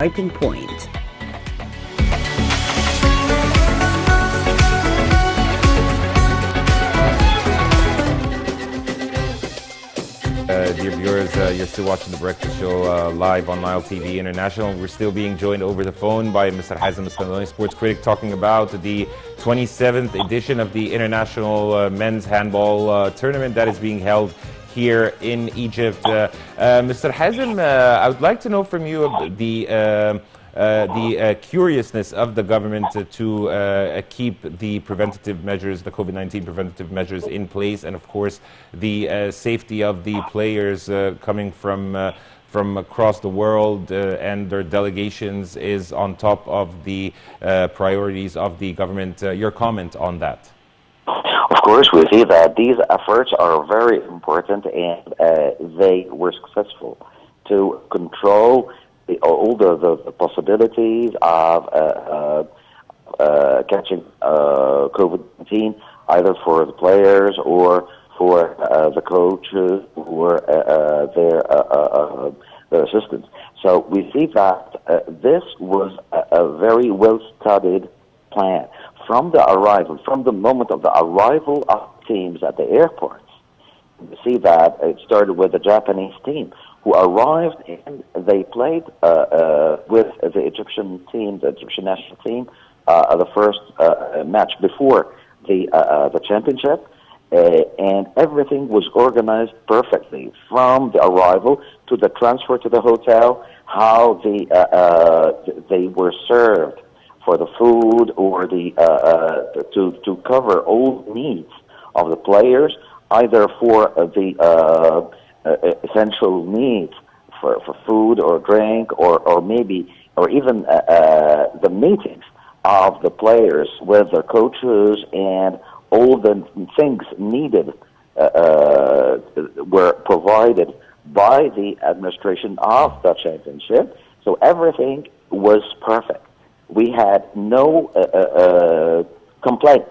Piping Point. Dear viewers, you're still watching The Breakfast Show live on Nile TV International. We're still being joined over the phone by Mr. Hazem, Askandarani, sports critic, talking about the 27th edition of the International Men's Handball Tournament that is being held here in Egypt. Mr. Hazem, I would like to know from you the curiousness of the government to keep the preventative measures, the COVID-19 preventative measures in place, and of course the safety of the players coming from across the world and their delegations is on top of the priorities of the government. Your comment on that? Of course, we see that these efforts are very important, and they were successful to control all the possibilities of catching COVID-19, either for the players or for the coaches or their assistants. So we see that this was a very well-studied plan. From the moment of the arrival of teams at the airports, we see that it started with the Japanese team who arrived and they played with the Egyptian team, the Egyptian national team, the first match before the championship, and everything was organized perfectly from the arrival to the transfer to the hotel, how they were served for the food or to cover all needs of the players, either for the essential needs for food or drink or maybe or even the meetings of the players with their coaches, and all the things needed were provided by the administration of the championship. So everything was perfect. We had no complaint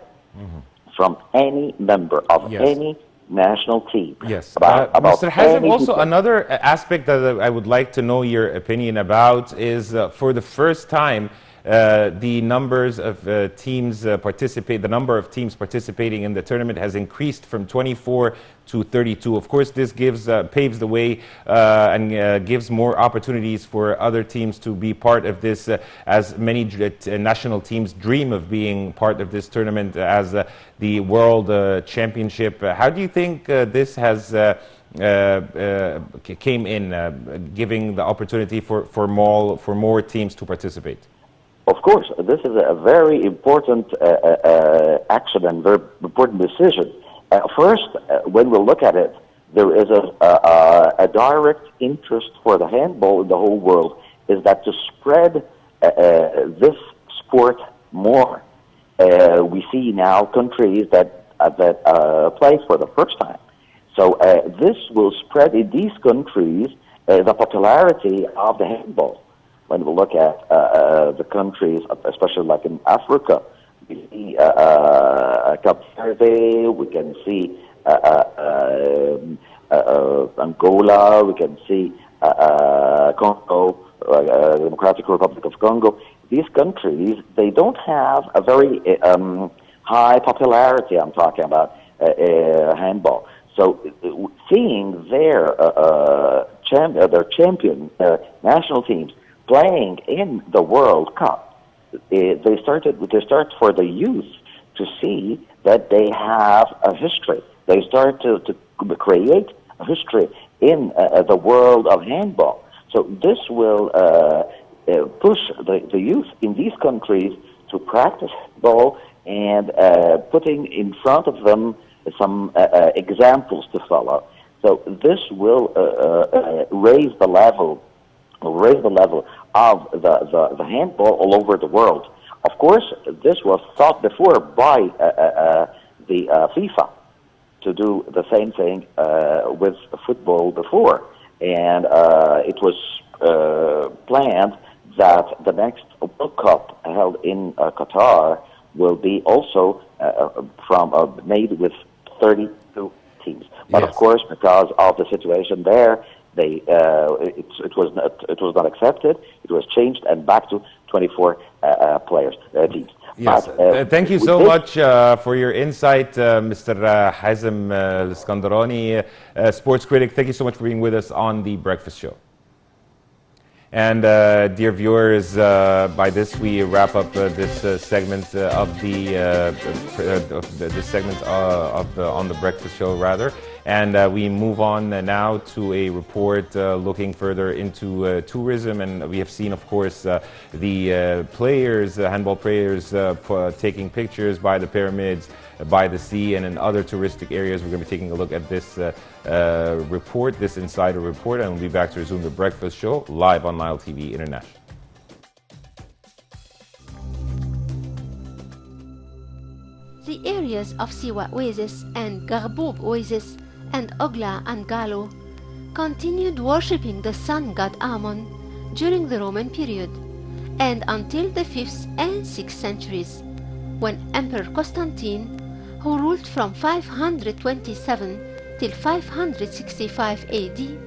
from any member of any national team. Yes. About Mr. Hazem, also people. another aspect that I would like to know your opinion about is for the first time, the numbers of teams the number of teams participating in the tournament has increased from 24 to 32. Of course, this paves the way and gives more opportunities for other teams to be part of this, as many national teams dream of being part of this tournament as the World Championship. How do you think this has came in, giving the opportunity for more teams to participate? Of course, this is a very important action and very important decision. First, when we look at it, there is a direct interest for the handball in the whole world, is that to spread this sport more. We see now countries that play for the first time. So this will spread in these countries the popularity of the handball. When we look at the countries, especially like in Africa, we see Cape Verde, we can see Angola, we can see Congo, Democratic Republic of Congo. These countries, they don't have a very high popularity. I'm talking about handball. So seeing their champion national teams playing in the World Cup, they start for the youth to see that they have a history. They start to create a history in the world of handball. So this will push the youth in these countries to practice handball and putting in front of them some examples to follow. So this will raise the level of the handball all over the world. Of course, this was thought before by the FIFA to do the same thing with football before, and it was planned that the next World Cup held in Qatar will be also made with 32 teams. But Yes. of course, because of the situation there, It was not accepted. It was changed and back to 24 teams. Yes, But, thank you with so this, much for your insight, Mr. Hazem Askandarani, sports critic. Thank you so much for being with us on The Breakfast Show. And dear viewers, by this we wrap up this segment on the Breakfast Show, rather, and we move on now to a report looking further into tourism. And we have seen, of course, the players, handball players, taking pictures by the pyramids, by the sea, and in other touristic areas. We're going to be taking a look at this report, this insider report, and we'll be back to resume the Breakfast Show live on Nile TV International. The areas of Siwa Oasis and Garboub Oasis and Ogla and Galo continued worshipping the sun god Ammon during the Roman period and until the 5th and 6th centuries, when Emperor Constantine, who ruled from 527 till 565 AD,